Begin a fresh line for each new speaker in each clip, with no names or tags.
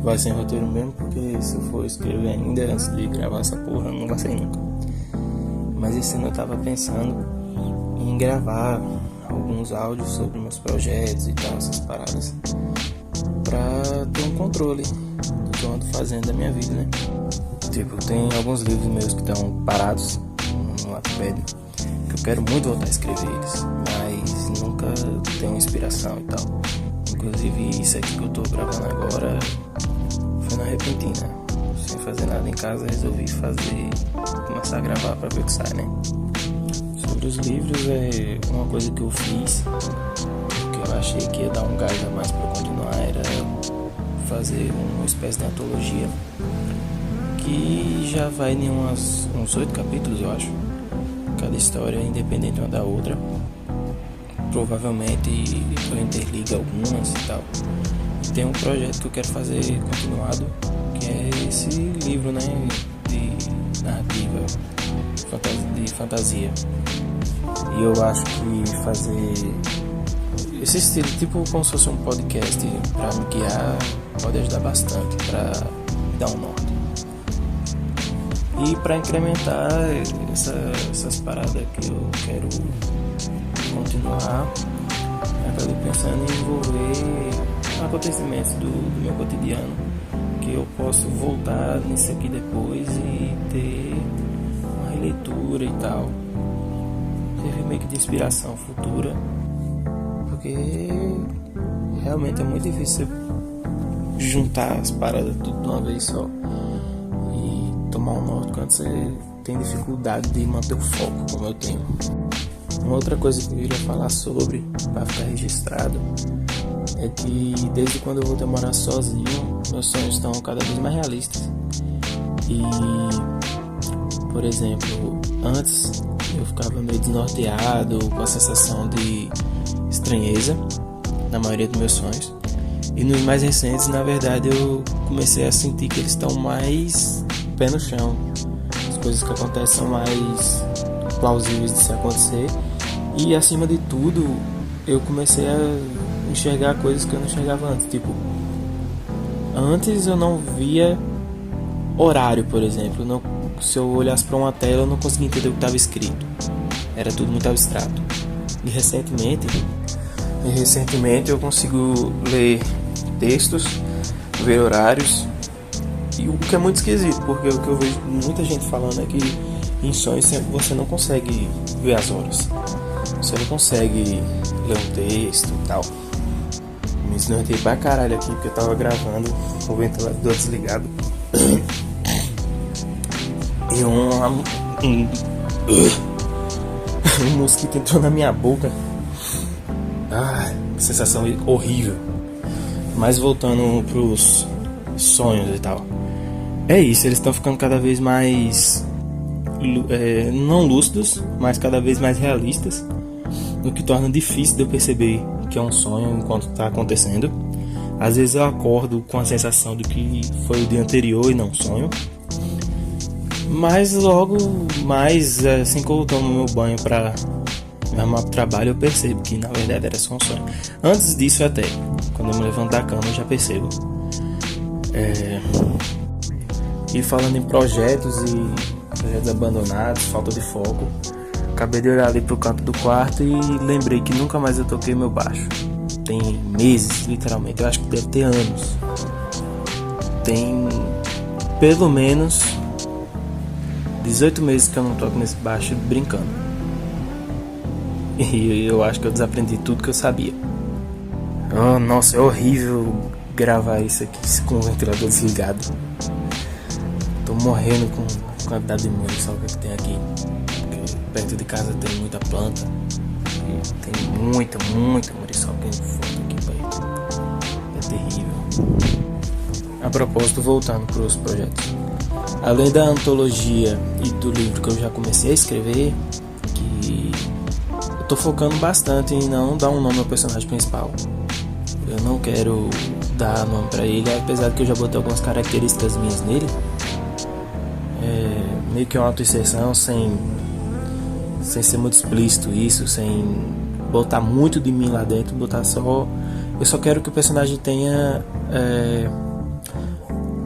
vai sem roteiro mesmo, porque se eu for escrever ainda antes de gravar essa porra, não vai sair nunca. Mas esse ano eu tava pensando em gravar alguns áudios sobre meus projetos e tal, essas paradas, pra ter um controle do que eu ando fazendo da minha vida, né? Tipo, tem alguns livros meus que estão parados no Wattpad, que eu quero muito voltar a escrever eles, mas nunca tenho inspiração e tal. Inclusive isso aqui que eu tô gravando agora foi na repentina. Sem fazer nada em casa, resolvi começar a gravar pra ver o que sai, né? Sobre os livros, é uma coisa que eu fiz, que eu achei que ia dar um gás a mais pra eu continuar, era fazer uma espécie de antologia, que já vai em uns 8 capítulos, eu acho. Cada história é independente uma da outra. Provavelmente eu interligo algumas e tal. E tem um projeto que eu quero fazer continuado, que é esse livro, né, de narrativa, de fantasia. E eu acho que fazer esse estilo, tipo como se fosse um podcast, pra me guiar, pode ajudar bastante, pra dar um norte. E pra incrementar essas paradas que eu quero continuar, acabei pensando em envolver acontecimentos do meu cotidiano, que eu posso voltar nisso aqui depois e ter uma releitura e tal, servir meio que de inspiração futura, porque realmente é muito difícil você juntar as paradas tudo de uma vez só e tomar um norte quando você tem dificuldade de manter o foco, como eu tenho. Uma outra coisa que eu queria falar sobre, para ficar registrado, é que desde quando eu voltei a morar sozinho, meus sonhos estão cada vez mais realistas. E, por exemplo, antes eu ficava meio desnorteado, com a sensação de estranheza na maioria dos meus sonhos. E nos mais recentes, na verdade, eu comecei a sentir que eles estão mais pé no chão. As coisas que acontecem são mais plausíveis de se acontecer. E acima de tudo, eu comecei a enxergar coisas que eu não enxergava antes. Tipo, antes eu não via horário, por exemplo. Se eu olhasse para uma tela, eu não conseguia entender o que estava escrito. Era tudo muito abstrato. E recentemente eu consigo ler textos, ver horários. E o que é muito esquisito, porque o que eu vejo muita gente falando é que em sonhos você não consegue ver as horas. Você não consegue ler um texto e tal. Me desnortei pra caralho aqui, porque eu tava gravando com o ventilador desligado. E um mosquito entrou na minha boca. Sensação horrível. Mas voltando pros sonhos e tal. É isso, eles estão ficando cada vez mais não lúcidos, mas cada vez mais realistas, o que torna difícil de eu perceber que é um sonho enquanto está acontecendo. Às vezes eu acordo com a sensação de que foi o dia anterior e não um sonho, mas logo mais, assim que eu tomo meu banho para me arrumar pro trabalho, eu percebo que na verdade era só um sonho. Antes disso até, quando eu me levanto da cama, eu já percebo. E falando em projetos abandonados, falta de foco, acabei de olhar ali pro canto do quarto e lembrei que nunca mais eu toquei meu baixo. Tem meses, literalmente, eu acho que deve ter anos. Tem pelo menos 18 meses que eu não toco nesse baixo brincando. E eu acho que eu desaprendi tudo que eu sabia. Nossa, é horrível gravar isso aqui com o ventilador desligado. Tô morrendo com a quantidade de munição que tem aqui. Porque perto de casa tem muita planta. E tem muita munição que falta aqui perto. É terrível. A propósito, voltando para os projetos. Além da antologia e do livro que eu já comecei a escrever, que eu tô focando bastante em não dar um nome ao personagem principal. Eu não quero dar nome pra ele, apesar de que eu já botei algumas características minhas nele. Meio que uma autoinserção, sem ser muito explícito isso, sem botar muito de mim lá dentro, botar só... Eu só quero que o personagem tenha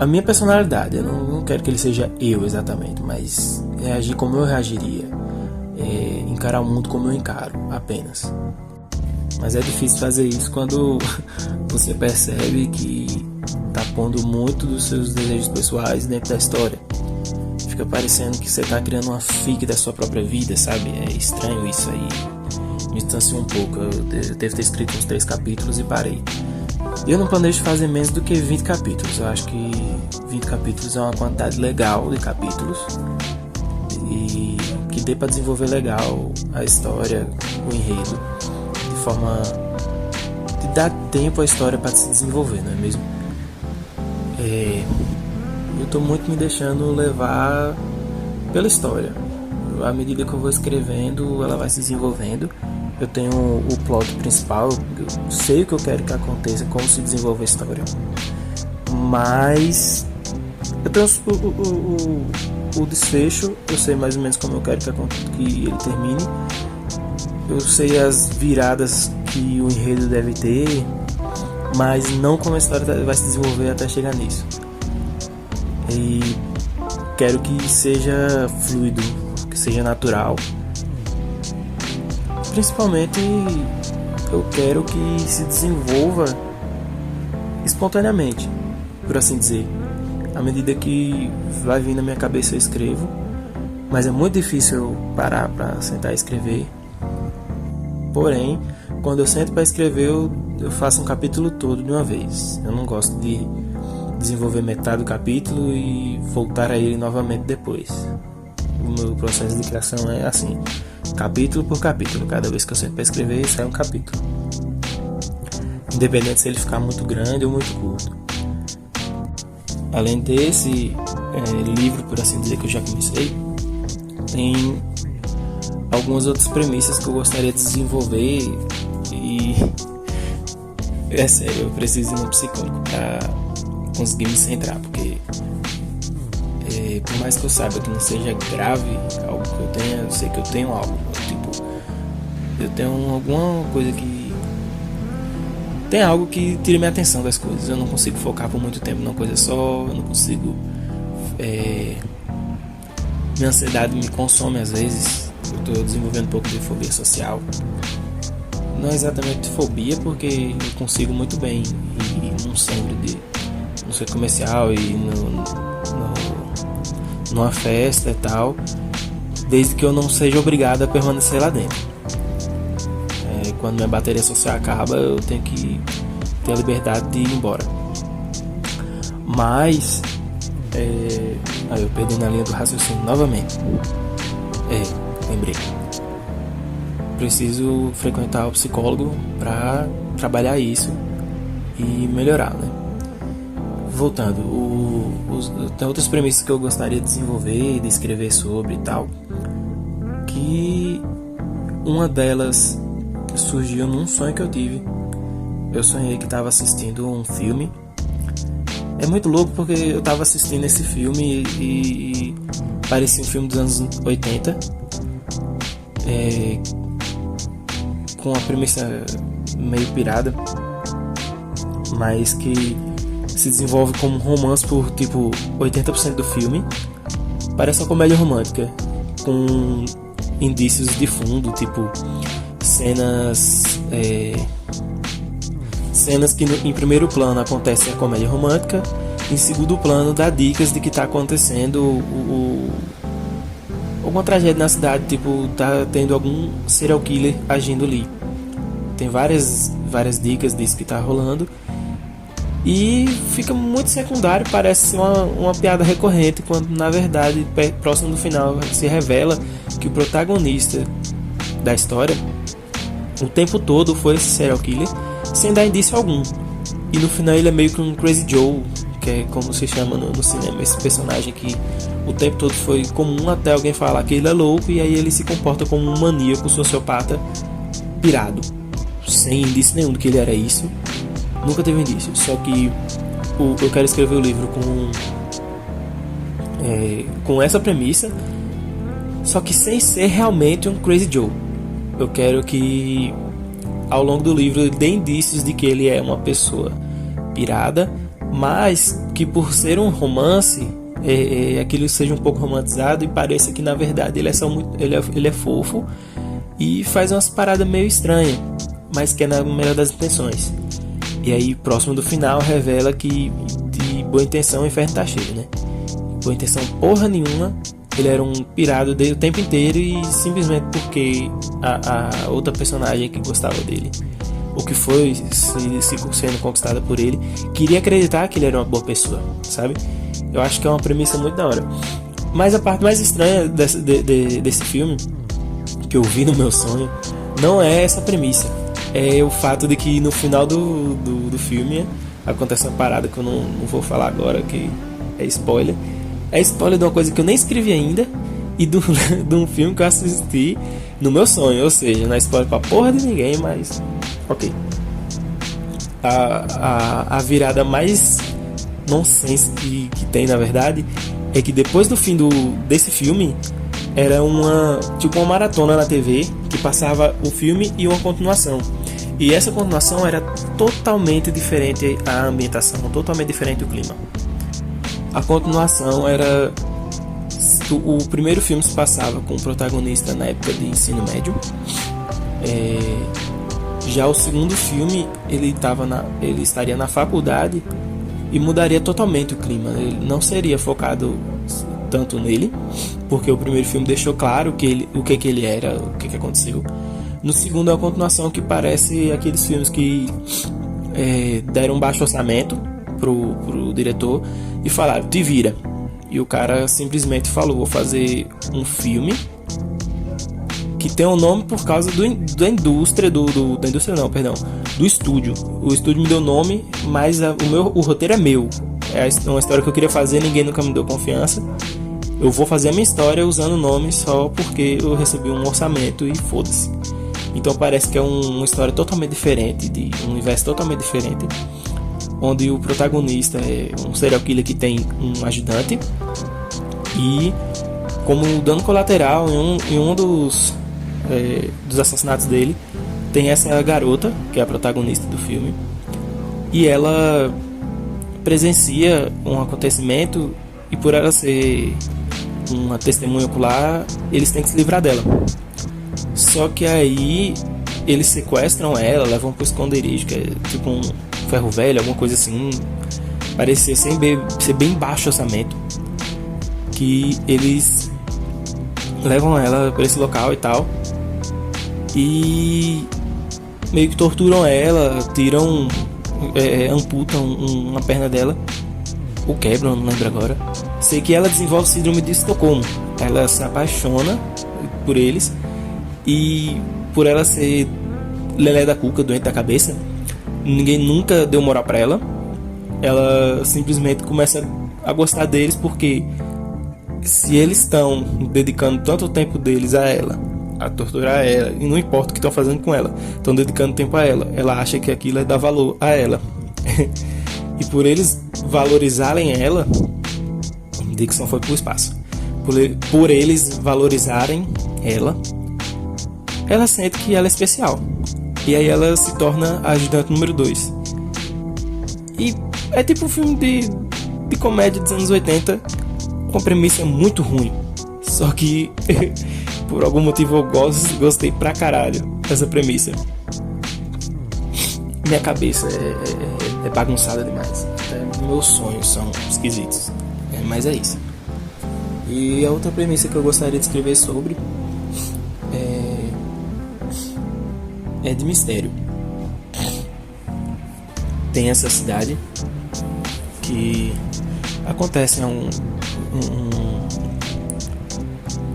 a minha personalidade. Eu não quero que ele seja eu exatamente, mas reagir como eu reagiria, encarar o mundo como eu encaro, apenas. Mas é difícil fazer isso quando você percebe que tá pondo muito dos seus desejos pessoais dentro da história. Fica parecendo que você tá criando uma fic da sua própria vida, sabe? É estranho isso aí. Me distanciou um pouco. Eu devo ter escrito uns 3 capítulos e parei. Eu não planejo fazer menos do que 20 capítulos. Eu acho que 20 capítulos é uma quantidade legal de capítulos e que dê para desenvolver legal a história, o enredo, de forma de dar tempo à história para se desenvolver, não é mesmo? Eu estou muito me deixando levar pela história. À medida que eu vou escrevendo, ela vai se desenvolvendo. Eu tenho o plot principal, eu sei o que eu quero que aconteça, como se desenvolve a história. Mas eu tenho o desfecho, eu sei mais ou menos como eu quero que ele termine. Eu sei as viradas que o enredo deve ter, mas não como a história vai se desenvolver até chegar nisso. E quero que seja fluido, que seja natural. Principalmente eu quero que se desenvolva espontaneamente, por assim dizer. À medida que vai vindo na minha cabeça eu escrevo, mas é muito difícil eu parar para sentar e escrever. Porém, quando eu sento para escrever, eu faço um capítulo todo de uma vez. Eu não gosto de desenvolver metade do capítulo e voltar a ele novamente depois. O meu processo de criação é assim, capítulo por capítulo. Cada vez que eu sento para escrever, sai um capítulo, independente se ele ficar muito grande ou muito curto. Além desse livro, por assim dizer, que eu já comecei, tem algumas outras premissas que eu gostaria de desenvolver. E é sério, eu preciso ir no psicólogo para conseguir me centrar, porque por mais que eu saiba que não seja grave algo que eu tenha, eu sei que eu tenho algo, tipo, eu tenho alguma coisa que tem algo que tira minha atenção das coisas. Eu não consigo focar por muito tempo numa coisa só, eu não consigo, minha ansiedade me consome às vezes. Eu estou desenvolvendo um pouco de fobia social. Não é exatamente fobia, porque eu consigo muito bem ir num centro comercial e numa festa e tal, desde que eu não seja obrigado a permanecer lá dentro. Quando minha bateria social acaba, eu tenho que ter a liberdade de ir embora. Mas aí eu perdi na linha do raciocínio novamente. Lembrei. Preciso frequentar o psicólogo para trabalhar isso e melhorar, né? Voltando, tem outras premissas que eu gostaria de desenvolver, de escrever sobre e tal, que uma delas surgiu num sonho que eu tive. Eu sonhei que estava assistindo um filme. É muito louco porque eu estava assistindo esse filme e parecia um filme dos anos 80, com uma premissa meio pirada, mas que se desenvolve como um romance por tipo 80% do filme. Parece uma comédia romântica com indícios de fundo, tipo cenas que em primeiro plano acontece a comédia romântica, em segundo plano dá dicas de que está acontecendo alguma tragédia na cidade, tipo tá tendo algum serial killer agindo ali. Tem várias dicas disso que tá rolando e fica muito secundário, parece ser uma piada recorrente, quando na verdade próximo do final se revela que o protagonista da história o tempo todo foi esse serial killer sem dar indício algum, e no final ele é meio que um Crazy Joe, que é como se chama no cinema, esse personagem que o tempo todo foi comum até alguém falar que ele é louco, e aí ele se comporta como um maníaco sociopata pirado, sem indício nenhum do que ele era isso. Nunca teve indício. Só que eu quero escrever o livro com essa premissa, só que sem ser realmente um Crazy Joe. Eu quero que ao longo do livro ele dê indícios de que ele é uma pessoa pirada, mas que por ser um romance, aquilo seja um pouco romantizado e pareça que na verdade ele é só ele é fofo e faz umas paradas meio estranhas, mas que é na melhor das intenções. E aí, próximo do final, revela que de boa intenção o inferno tá cheio, né? Boa intenção porra nenhuma. Ele era um pirado o tempo inteiro e simplesmente porque a outra personagem que gostava dele, ou que foi sendo conquistada por ele, queria acreditar que ele era uma boa pessoa, sabe? Eu acho que é uma premissa muito da hora. Mas a parte mais estranha desse filme, que eu vi no meu sonho, não é essa premissa. É o fato de que no final do filme acontece uma parada que eu não vou falar agora, que é spoiler. É spoiler de uma coisa que eu nem escrevi ainda e de um filme que eu assisti no meu sonho. Ou seja, não é spoiler pra porra de ninguém, mas ok. A virada mais nonsense que tem, na verdade, é que depois do fim desse filme era uma maratona na TV que passava o filme e uma continuação. E essa continuação era totalmente diferente, a ambientação, totalmente diferente o clima. A continuação era... O primeiro filme se passava com o protagonista na época de ensino médio. Já o segundo filme, ele estaria na faculdade e mudaria totalmente o clima. Ele não seria focado tanto nele, porque o primeiro filme deixou claro o que ele era, o que aconteceu. No segundo é uma continuação que parece aqueles filmes que deram um baixo orçamento pro diretor e falaram, te vira. E o cara simplesmente falou, vou fazer um filme que tem um nome por causa da indústria, do estúdio. O estúdio me deu nome, mas o roteiro é meu. É uma história que eu queria fazer, ninguém nunca me deu confiança. Eu vou fazer a minha história usando o nome só porque eu recebi um orçamento e foda-se. Então parece que é uma história totalmente diferente, de um universo totalmente diferente, onde o protagonista é um serial killer que tem um ajudante e, como dano colateral, em um dos assassinatos dele, tem essa garota, que é a protagonista do filme, e ela presencia um acontecimento e, por ela ser uma testemunha ocular, eles têm que se livrar dela. Só que aí eles sequestram ela, levam pro esconderijo, que é tipo um ferro velho, alguma coisa assim. Parecia ser bem baixo orçamento. Que eles levam ela para esse local e tal, e meio que torturam ela, tiram, amputam uma perna dela, ou quebram, não lembro agora. Sei que ela desenvolve síndrome de Estocolmo. Ela se apaixona por eles, e por ela ser lelé da cuca, doente da cabeça, ninguém nunca deu moral pra ela. Ela simplesmente começa a gostar deles, porque se eles estão dedicando tanto tempo deles a ela, a torturar ela, e não importa o que estão fazendo com ela, estão dedicando tempo a ela, ela acha que aquilo é dar valor a ela. E por eles valorizarem ela, Dixon foi pro espaço, por eles valorizarem ela, ela sente que ela é especial. E aí ela se torna a ajudante número 2. E é tipo um filme de comédia dos anos 80, com uma premissa muito ruim. Só que por algum motivo eu gostei pra caralho dessa premissa. Minha cabeça é bagunçada demais. Até meus sonhos são esquisitos. Mas é isso. E a outra premissa que eu gostaria de escrever sobre é de mistério. Tem essa cidade que acontecem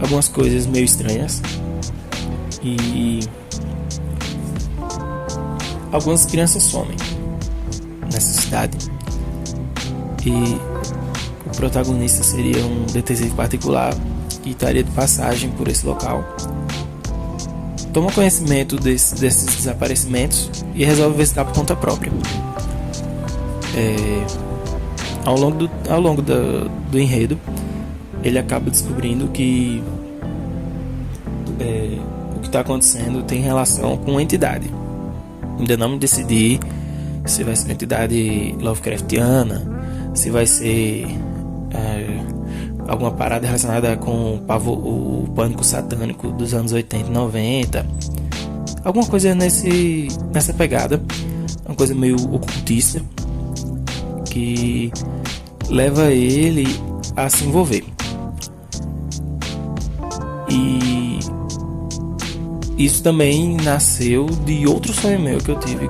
algumas coisas meio estranhas, e algumas crianças somem nessa cidade, e o protagonista seria um detetive particular que estaria de passagem por esse local. Toma conhecimento desses desaparecimentos e resolve investigar por conta própria. Ao longo do enredo, ele acaba descobrindo que o que está acontecendo tem relação com uma entidade. Ainda não me decidi se vai ser uma entidade Lovecraftiana, se vai ser alguma parada relacionada com o pânico satânico dos anos 80 e 90, alguma coisa nessa pegada, uma coisa meio ocultista que leva ele a se envolver. E isso também nasceu de outro sonho meu que eu tive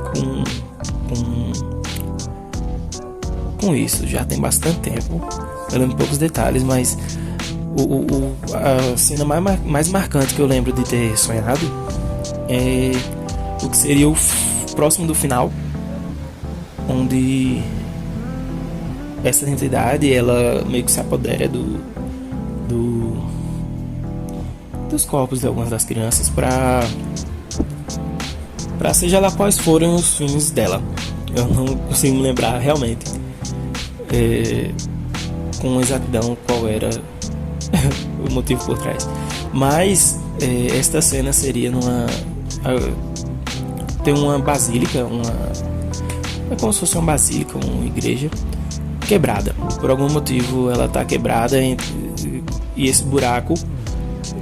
com isso. Já tem bastante tempo, eu lembro poucos detalhes, mas a cena mais marcante que eu lembro de ter sonhado é o que seria o próximo do final, onde essa entidade ela meio que se apodera dos corpos de algumas das crianças para seja lá quais forem os fins dela. Eu não consigo me lembrar realmente com exatidão qual era o motivo por trás, mas esta cena seria tem uma basílica, é como se fosse uma basílica, uma igreja quebrada. Por algum motivo ela está quebrada e esse buraco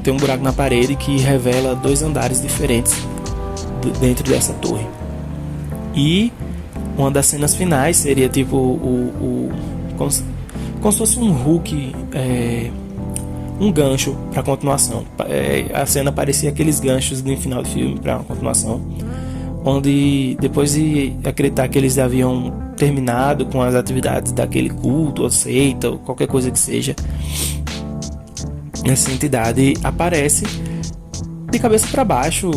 tem um buraco na parede que revela 2 andares diferentes dentro dessa torre. E uma das cenas finais seria tipo como se fosse um hook, um gancho para a continuação. A cena parecia aqueles ganchos no final do filme para uma continuação, onde depois de acreditar que eles haviam terminado com as atividades daquele culto ou seita ou qualquer coisa que seja, essa entidade aparece de cabeça para baixo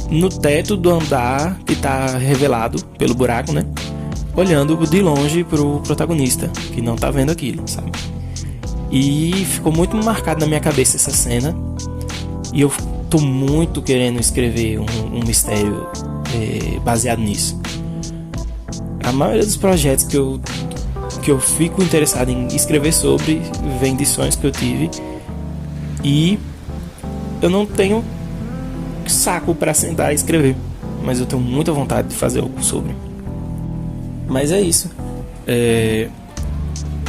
no teto do andar que está revelado pelo buraco, né? Olhando de longe pro protagonista, que não tá vendo aquilo, sabe? E ficou muito marcado na minha cabeça essa cena, e eu tô muito querendo escrever um mistério baseado nisso. A maioria dos projetos que eu fico interessado em escrever sobre vem de sonhos que eu tive, e eu não tenho saco para sentar e escrever, mas eu tenho muita vontade de fazer algo sobre. Mas é isso.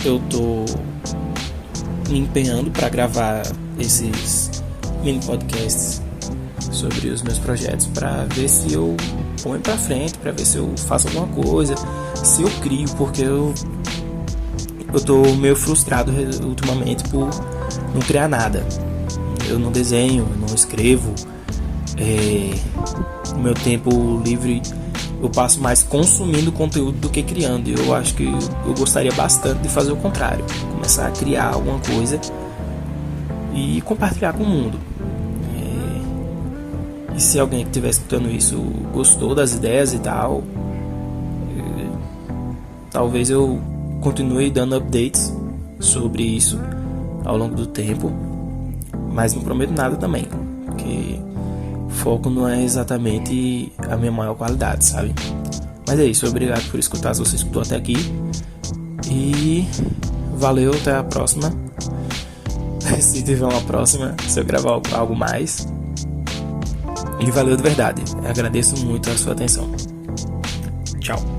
Eu tô me empenhando para gravar esses mini podcasts sobre os meus projetos, para ver se eu ponho para frente, para ver se eu faço alguma coisa, se eu crio, porque eu tô meio frustrado ultimamente por não criar nada. Eu não desenho, eu não escrevo. O meu tempo livre eu passo mais consumindo conteúdo do que criando. Eu acho que eu gostaria bastante de fazer o contrário, começar a criar alguma coisa e compartilhar com o mundo. E se alguém que estiver escutando isso gostou das ideias e tal, talvez eu continue dando updates sobre isso ao longo do tempo, mas não prometo nada também, porque foco não é exatamente a minha maior qualidade, sabe? Mas é isso, obrigado por escutar, se você escutou até aqui, e valeu, até a próxima. Se tiver uma próxima, se eu gravar algo mais, e valeu de verdade, eu agradeço muito a sua atenção. Tchau.